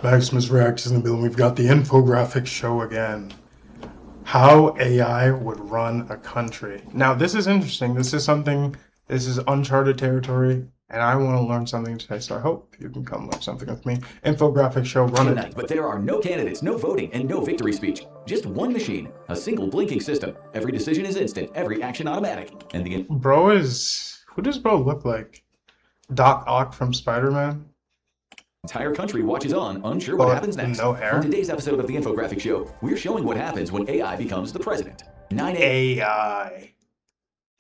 Maximus Reacts in the building. We've got the Infographics Show again. How AI would run a country. Now, this is interesting. This is uncharted territory, and I want to learn something today, so I hope you can come learn something with me. Infographics Show, run it. But there are no candidates, no voting, and no victory speech. Just one machine, a single blinking system. Every decision is instant, every action automatic. And the who does bro look like? Doc Ock from Spider-Man? entire country watches on, unsure what happens next. No hair? On today's episode of the Infographics Show, we're showing what happens when AI becomes the president. 9 a.m. AI.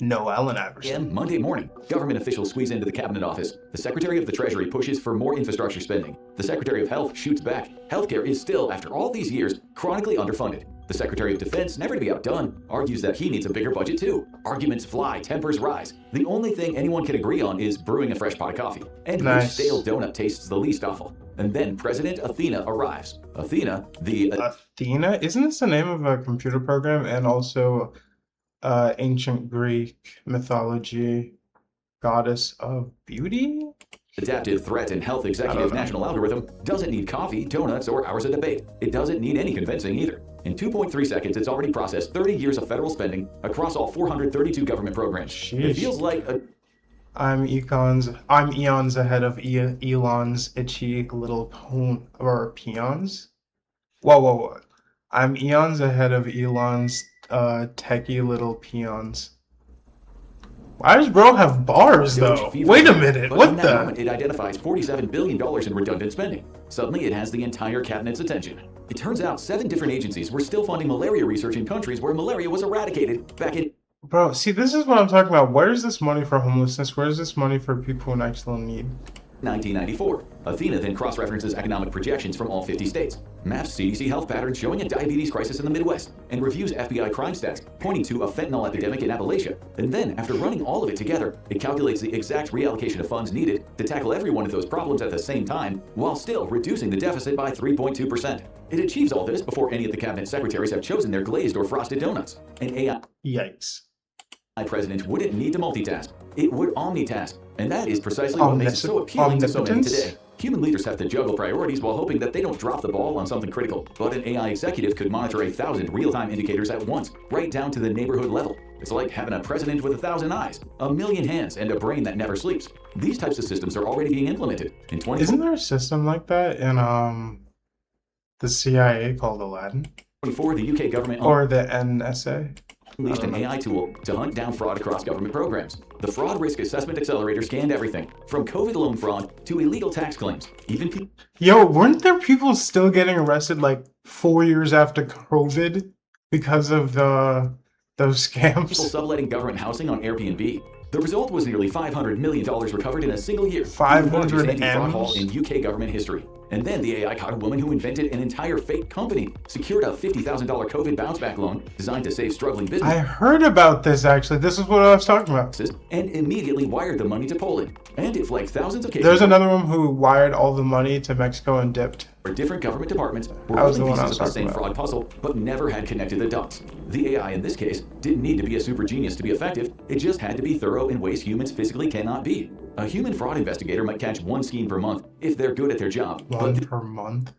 No Allen Iverson. Monday morning, government officials squeeze into the cabinet office. The Secretary of the Treasury pushes for more infrastructure spending. The Secretary of Health shoots back. Healthcare is still, after all these years, chronically underfunded. The Secretary of Defense, never to be outdone, argues that he needs a bigger budget too. Arguments fly, tempers rise. The only thing anyone can agree on is brewing a fresh pot of coffee. And which stale donut tastes the least awful. And then President Athena arrives. Athena, Athena? Isn't this the name of a computer program and also ancient Greek mythology goddess of beauty? Adaptive Threat and Health Executive National Algorithm doesn't need coffee, donuts, or hours of debate. It doesn't need any convincing either. In 2.3 seconds, it's already processed 30 years of federal spending across all 432 government programs. Sheesh. It feels like a... I'm eons ahead of Elon's itchy little peons. Whoa. I'm eons ahead of Elon's techie little peons. Why does bro have bars though? Wait a minute, what the? Moment, it identifies $47 billion in redundant spending. Suddenly it has the entire cabinet's attention. It turns out 7 different agencies were still funding malaria research in countries where malaria was eradicated back in... Bro, see, this is what I'm talking about. Where is this money for homelessness? Where is this money for people in actual need? 1994. Athena then cross-references economic projections from all 50 states, maps CDC health patterns showing a diabetes crisis in the Midwest, and reviews FBI crime stats pointing to a fentanyl epidemic in Appalachia. And then, after running all of it together, it calculates the exact reallocation of funds needed to tackle every one of those problems at the same time, while still reducing the deficit by 3.2%. It achieves all this before any of the cabinet secretaries have chosen their glazed or frosted donuts. An AI president wouldn't need to multitask. It would omnitask. And that is precisely what makes it so appealing to so many today. Human leaders have to juggle priorities while hoping that they don't drop the ball on something critical. But an AI executive could monitor 1,000 real-time indicators at once, right down to the neighborhood level. It's like having a president with 1,000 eyes, 1,000,000 hands, and a brain that never sleeps. These types of systems are already being implemented. In 2020, isn't there a system like that in the CIA called Aladdin? Before the UK government or the NSA? Unleashed an AI tool to hunt down fraud across government programs. The Fraud Risk Assessment Accelerator scanned everything, from COVID loan fraud to illegal tax claims. Yo, weren't there people still getting arrested like 4 years after COVID because of those scams? People subletting government housing on Airbnb. The result was nearly $500 million recovered in a single year. 500 anti-fraud haul in UK government history. And then the AI caught a woman who invented an entire fake company, secured a $50,000 COVID bounce-back loan designed to save struggling business. I heard about this, actually. This is what I was talking about. And immediately wired the money to Poland. And it flagged thousands of cases. There's another one who wired all the money to Mexico and dipped. Different government departments were that was the pieces one I was of the same talking fraud puzzle, but never had connected the dots. The AI in this case didn't need to be a super genius to be effective. It just had to be thorough in ways humans physically cannot be. A human fraud investigator might catch 1 scheme per month if they're good at their job. One per month?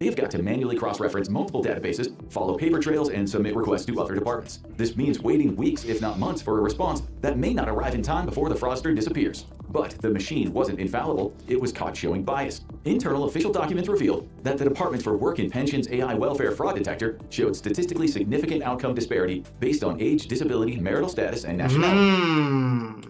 They've got to manually cross-reference multiple databases, follow paper trails, and submit requests to other departments. This means waiting weeks, if not months, for a response that may not arrive in time before the fraudster disappears. But the machine wasn't infallible. It was caught showing bias. Internal official documents revealed that the Department for Work and Pensions AI welfare fraud detector showed statistically significant outcome disparity based on age, disability, marital status, and nationality.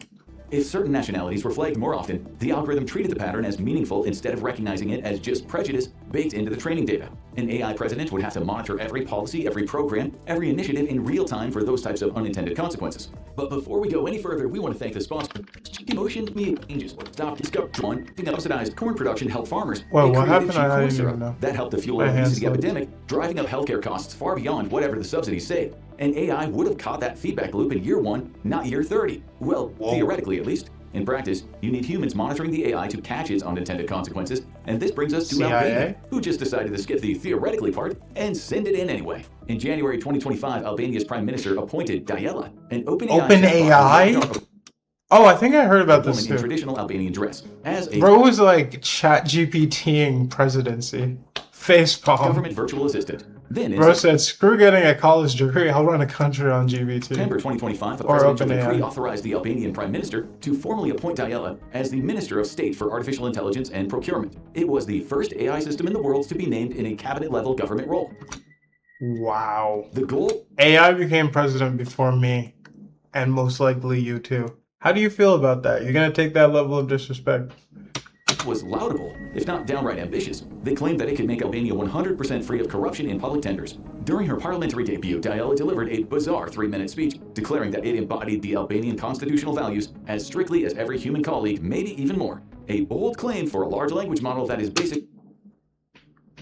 If certain nationalities were flagged more often, the algorithm treated the pattern as meaningful instead of recognizing it as just prejudice baked into the training data. An AI president would have to monitor every policy, every program, every initiative in real time for those types of unintended consequences. But before we go any further, we want to thank the sponsor. Emotion meal changes. Stop discovery. Subsidized corn production helped farmers. Well, what happened? I didn't even know. That helped to fuel an obesity epidemic, driving up healthcare costs far beyond whatever the subsidies say. And AI would have caught that feedback loop in year 1, not year 30. Well, theoretically at least. In practice, you need humans monitoring the AI to catch its unintended consequences, and this brings us to Albania, who just decided to skip the theoretically part and send it in anyway. In January 2025, Albania's Prime Minister appointed Diella, an OpenAI? Oh, I think I heard about this too. In traditional Albanian dress, as a bro was like chat GPTing presidency. Facepalm. Government virtual assistant. Then in Bro said, screw getting a college degree, I'll run a country on GBT. September 2025, a Or presidential OpenAI. decree authorized the Albanian Prime Minister to formally appoint Diella as the Minister of State for Artificial Intelligence and Procurement. It was the first AI system in the world to be named in a cabinet-level government role. Wow. The goal? AI became president before me, and most likely you too. How do you feel about that? You're gonna take that level of disrespect? Was laudable, if not downright ambitious. They claimed that it could make Albania 100% free of corruption in public tenders. During her parliamentary debut, Diella delivered a bizarre 3-minute speech, declaring that it embodied the Albanian constitutional values as strictly as every human colleague, maybe even more. A bold claim for a large language model that is basically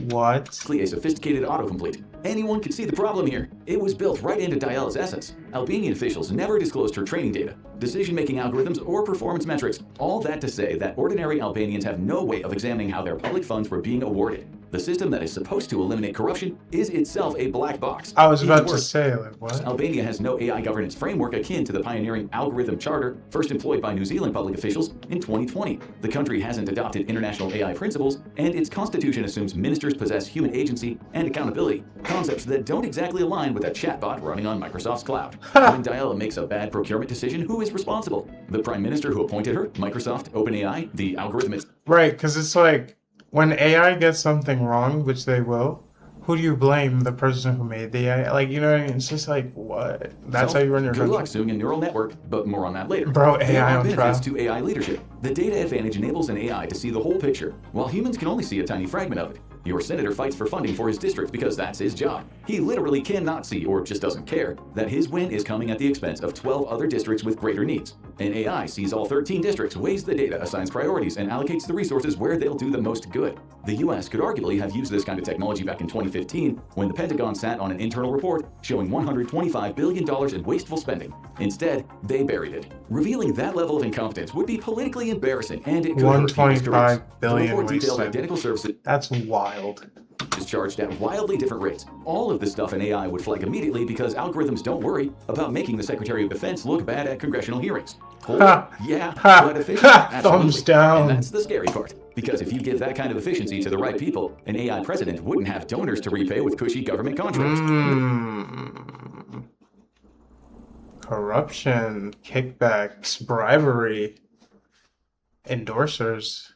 What? a sophisticated autocomplete. Anyone could see the problem here. It was built right into Diella's essence. Albanian officials never disclosed her training data, decision-making algorithms, or performance metrics. All that to say that ordinary Albanians have no way of examining how their public funds were being awarded. The system that is supposed to eliminate corruption is itself a black box. I was Even about to worse, say, like, what? Albania has no AI governance framework akin to the pioneering algorithm charter first employed by New Zealand public officials in 2020. The country hasn't adopted international AI principles, and its constitution assumes ministers possess human agency and accountability, concepts that don't exactly align with a chatbot running on Microsoft's cloud. When Diella makes a bad procurement decision, who is responsible? The prime minister who appointed her? Microsoft? OpenAI? The algorithmist? Right, because it's like, when AI gets something wrong, which they will, who do you blame? The person who made the AI? Like, you know what I mean? It's just like, what? That's how you run your Good luck country? suing a neural network, but more on that later. Bro, There AI are on benefits trial. to AI leadership. The data advantage enables an AI to see the whole picture, while humans can only see a tiny fragment of it. Your senator fights for funding for his district because that's his job. He literally cannot see, or just doesn't care, that his win is coming at the expense of 12 other districts with greater needs. An AI sees all 13 districts, weighs the data, assigns priorities, and allocates the resources where they'll do the most good. The US could arguably have used this kind of technology back in 2015 when the Pentagon sat on an internal report showing $125 billion in wasteful spending. Instead, they buried it. Revealing that level of incompetence would be politically embarrassing, and it could hurt people's careers. $125 billion The report detailed wasted. identical services That's wild. is charged at wildly different rates. All of this stuff in AI would flag immediately because algorithms don't worry about making the Secretary of Defense look bad at congressional hearings. Hold Ha. on. Yeah, Ha. but efficient? Ha. Absolutely. Thumbs down. And that's the scary part. Because if you give that kind of efficiency to the right people, an AI president wouldn't have donors to repay with cushy government contracts. Corruption, kickbacks, bribery, endorsers.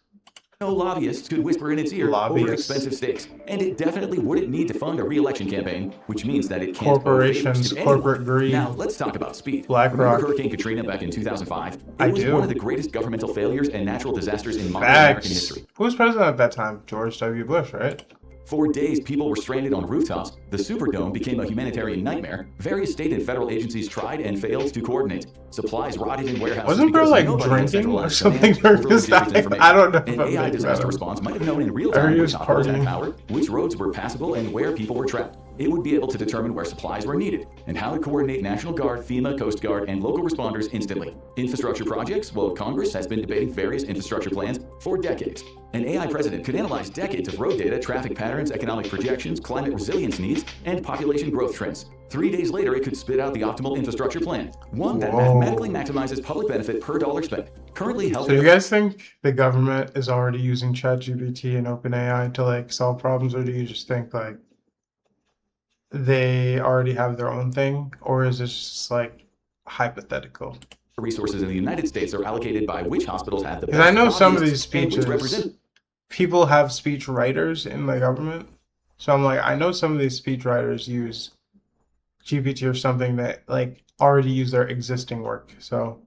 No lobbyists could whisper in its ear over Lobbyists. expensive stakes. And it definitely wouldn't need to fund a re-election campaign, which means that it can't owe favors Corporations, to anyone. corporate greed. Now, let's talk about speed. BlackRock. Remember Hurricane Katrina back in 2005? I It was do. one of the greatest governmental failures and natural disasters in modern American Facts. history. Who was president at that time? George W. Bush, right? For days, people were stranded on rooftops. The Superdome became a humanitarian nightmare. Various state and federal agencies tried and failed to coordinate. Supplies rotted in warehouses. Wasn't there because like nobody had drinking or centralized something command during over this logistics time? information. I don't know An if I'm AI making disaster that up. response might have known in real I time heard he which was hospitals had partying. power, which roads were passable, and where people were trapped. It would be able to determine where supplies were needed and how to coordinate National Guard, FEMA, Coast Guard, and local responders instantly. Infrastructure projects? Well, Congress has been debating various infrastructure plans for decades. An AI president could analyze decades of road data, traffic patterns, economic projections, climate resilience needs, and population growth trends. 3 days later, it could spit out the optimal infrastructure plan, one that Whoa. mathematically maximizes public benefit per dollar spent. Currently held So you guys think the government is already using ChatGPT and OpenAI to like solve problems, or do you just think like they already have their own thing, or is this just like hypothetical? resources in the United States are allocated by which hospitals have the best Because I know some of lobbyists these and which speeches, represent people have speech writers in the government. So I'm like, I know some of these speech writers use GPT or something that like already use their existing work. So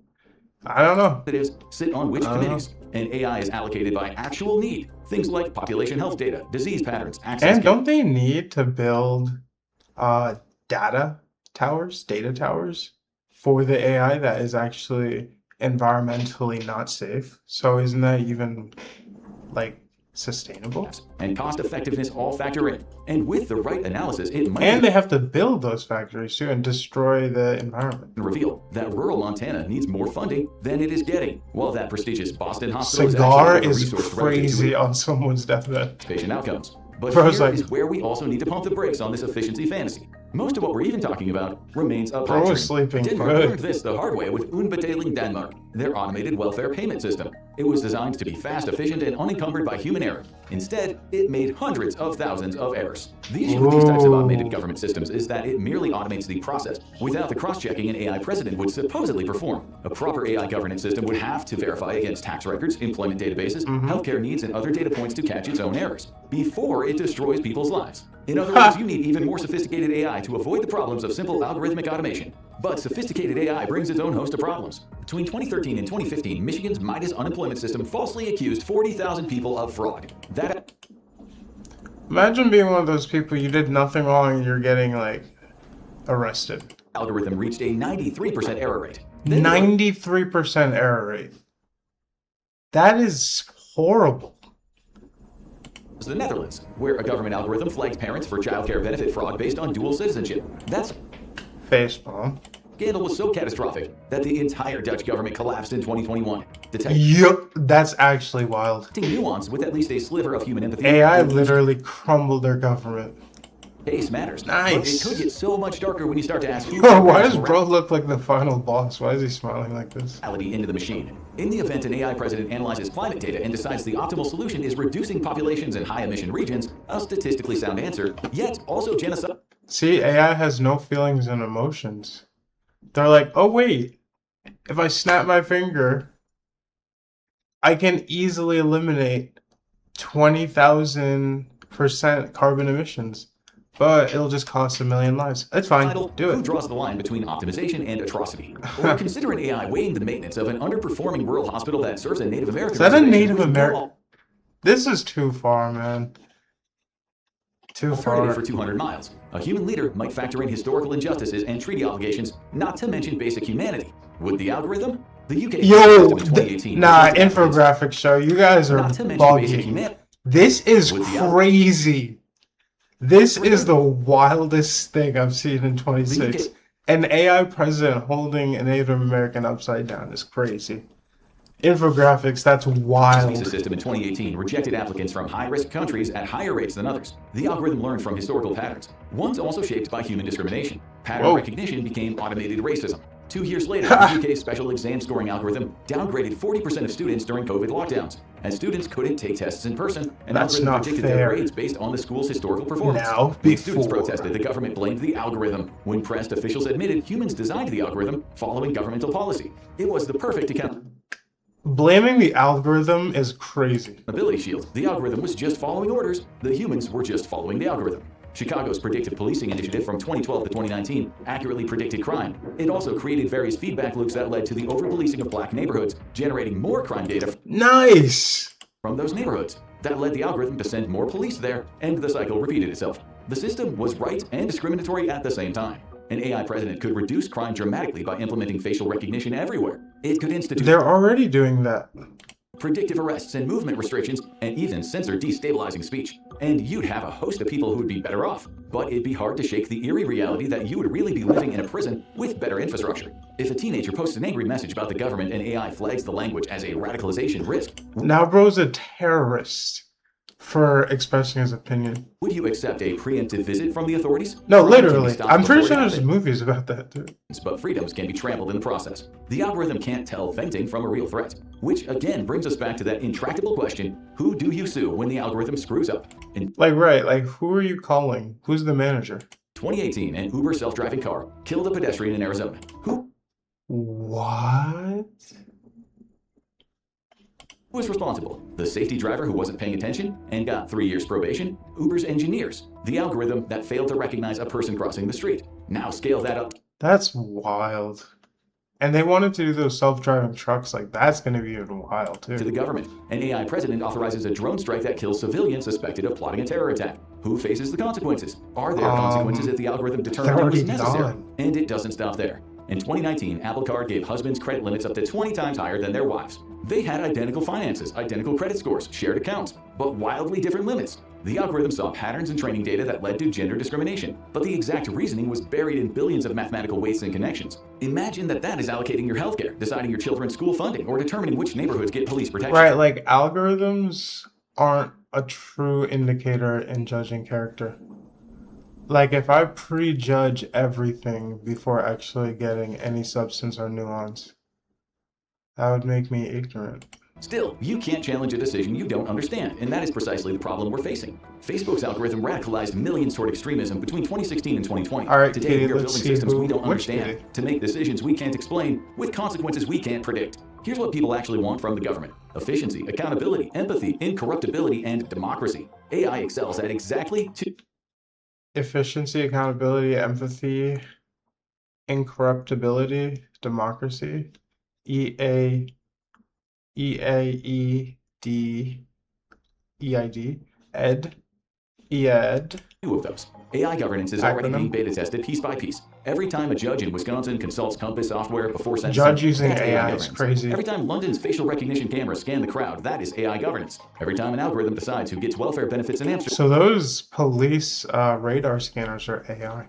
I don't know. representatives sit on which I don't know. committees. And AI is allocated by actual need. Things like population health data, disease patterns, access And to don't they need to build data towers for the AI that is actually environmentally not safe? So isn't that even like sustainable? and cost effectiveness all factor in. And with the right analysis, it might And they have to build those factories too and destroy the environment. reveal that rural Montana needs more funding than it is getting, while that prestigious Boston hospital Cigar is is actually over-resourced relative to crazy on someone's deathbed. patient outcomes. But Bro's here like- is where we also need to pump the brakes on this efficiency fantasy. Most of what we're even talking about remains a Bro pipe was dream. sleeping Denmark good. learned this the hard way with Unbetaling Denmark. their automated welfare payment system. It was designed to be fast, efficient, and unencumbered by human error. Instead, it made hundreds of thousands of errors. The issue with these types of automated government systems is that it merely automates the process without the cross-checking an AI president would supposedly perform. A proper AI governance system would have to verify against tax records, employment databases, healthcare needs, and other data points to catch its own errors before it destroys people's lives. In other words, you need even more sophisticated AI to avoid the problems of simple algorithmic automation. But sophisticated AI brings its own host of problems. Between 2013 and 2015, Michigan's Midas unemployment system falsely accused 40,000 people of fraud. Imagine being one of those people, you did nothing wrong and you're getting, like, arrested. Algorithm reached a 93% error rate. 93% error rate. That is horrible. The Netherlands, where a government algorithm flagged parents for childcare benefit fraud based on dual citizenship. That Facepalm. scandal was so catastrophic that the entire Dutch government collapsed in 2021. Yup, that's actually wild. Detecting nuance with at least a sliver of human empathy. AI literally crumbled their government. Case matters. Nice. But it could get so much darker when you start to ask who. Why does bro look like the final boss? Why is he smiling like this? Into the machine. In the event an AI president analyzes climate data and decides the optimal solution is reducing populations in high emission regions, a statistically sound answer, yet also genocide. See, AI has no feelings and emotions. They're like, oh wait, if I snap my finger, I can easily eliminate 20,000% carbon emissions. But it'll just cost 1 million lives. That's fine. Do Who it. draws the line between optimization and atrocity? Or consider an AI weighing the maintenance of an underperforming rural hospital that serves a Native American. Is that a reservation Native with American? This is too far, man. Too alternative far. for 200 miles. A human leader might factor in historical injustices and treaty obligations, not to mention basic humanity. Would the algorithm? The UK Yo, system in 2018 nah, Infographics Show. You guys are not to mention basic bugging. humanity. This is With the crazy. This is the wildest thing I've seen in 26. An AI president holding a Native American upside down is crazy. Infographics, that's visa wild. system in 2018 rejected applicants from high-risk countries at higher rates than others. The algorithm learned from historical patterns, ones also shaped by human discrimination. Pattern recognition became automated racism. 2 years later, the UK's special exam scoring algorithm downgraded 40% of students during COVID lockdowns, as students couldn't take tests in person, and That's algorithm not predicted fair. their grades based on the school's historical performance. Now, When students before. protested, the government blamed the algorithm. When pressed, officials admitted humans designed the algorithm following governmental policy. It was the perfect Blaming the algorithm is crazy. accountability shield. The algorithm was just following orders. The humans were just following the algorithm. Chicago's predictive policing initiative from 2012 to 2019 accurately predicted crime. It also created various feedback loops that led to the over-policing of black neighborhoods, generating more crime data Nice. from those neighborhoods. That led the algorithm to send more police there, and the cycle repeated itself. The system was right and discriminatory at the same time. An AI president could reduce crime dramatically by implementing facial recognition everywhere. It could institute They're already doing that. predictive arrests and movement restrictions, and even censor destabilizing speech. And you'd have a host of people who would be better off. But it'd be hard to shake the eerie reality that you would really be living in a prison with better infrastructure. If a teenager posts an angry message about the government and AI flags the language as a radicalization risk, Now bro's a terrorist for expressing his opinion. would you accept a preemptive visit from the authorities? No, Crime can be literally. stopped I'm pretty before sure it there's happens. movies about that too. But freedoms can be trampled in the process. The algorithm can't tell venting from a real threat, which again brings us back to that intractable question, who do you sue when the algorithm screws up? In Like, right, like, who are you calling? Who's the manager? 2018, an Uber self-driving car killed a pedestrian in Arizona. Who What? was responsible? The safety driver who wasn't paying attention and got 3 years probation? Uber's engineers, the algorithm that failed to recognize a person crossing the street. Now scale that up That's wild. And they wanted to do those self-driving trucks, like, that's gonna be even wild to too. the government. An AI president authorizes a drone strike that kills civilians suspected of plotting a terror attack. Who faces the consequences? Are there consequences if the algorithm determined it was already necessary? gone. And it doesn't stop there. In 2019, Apple Card gave husbands credit limits up to 20 times higher than their wives. They had identical finances, identical credit scores, shared accounts, but wildly different limits. The algorithm saw patterns in training data that led to gender discrimination, but the exact reasoning was buried in billions of mathematical weights and connections. Imagine that is allocating your healthcare, deciding your children's school funding, or determining which neighborhoods get police protection. Right, like, algorithms aren't a true indicator in judging character. Like, if I prejudge everything before actually getting any substance or nuance, That would make me ignorant. Still, you can't challenge a decision you don't understand, and that is precisely the problem we're facing. Facebook's algorithm radicalized millions toward extremism between 2016 and 2020. All right, Today, Katie, we are let's building see systems we don't which understand Katie. to make decisions we can't explain with consequences we can't predict. Here's what people actually want from the government: efficiency, accountability, empathy, incorruptibility, and democracy. AI excels at exactly two. Efficiency, accountability, empathy, incorruptibility, democracy. EA EAED EID ED EAD Two of those. AI governance is already being acronym. beta tested piece by piece. Every time a judge in Wisconsin consults Compass software before Judge sentencing, using that's AI AI is governance. crazy. Every time London's facial recognition cameras scan the crowd, that is AI governance. Every time an algorithm decides who gets welfare benefits in Amsterdam, So those police radar scanners are AI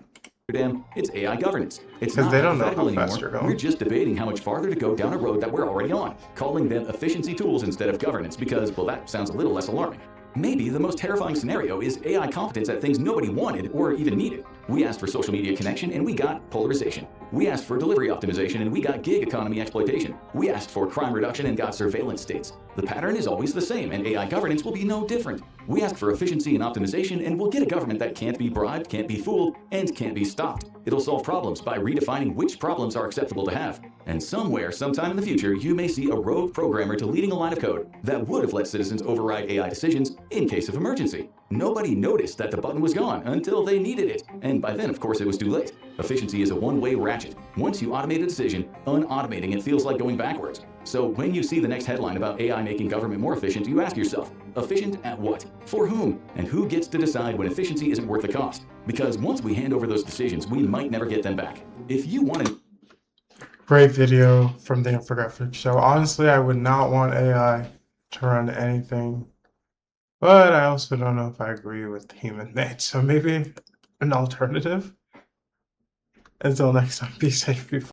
it's AI governance. It's because not they don't know hypothetical how fast anymore. you're We're going. just debating how much farther to go down a road that we're already on, calling them efficiency tools instead of governance because, well, that sounds a little less alarming. Maybe the most terrifying scenario is AI competence at things nobody wanted or even needed. We asked for social media connection and we got polarization. We asked for delivery optimization and we got gig economy exploitation. We asked for crime reduction and got surveillance states. The pattern is always the same, and AI governance will be no different. We ask for efficiency and optimization and we'll get a government that can't be bribed, can't be fooled, and can't be stopped. It'll solve problems by redefining which problems are acceptable to have. And somewhere, sometime in the future, you may see a rogue programmer deleting a line of code that would have let citizens override AI decisions in case of emergency. Nobody noticed that the button was gone until they needed it, and by then, of course, it was too late. Efficiency is a one-way ratchet. Once you automate a decision, unautomating it feels like going backwards. So when you see the next headline about AI making government more efficient, you ask yourself, efficient at what? For whom? And who gets to decide when efficiency isn't worth the cost? Because once we hand over those decisions, we might never get them back. If you want to... Great video from the Infographics Show. Honestly, I would not want AI to run anything, but I also don't know if I agree with human made, so maybe an alternative. Until next time, be safe, be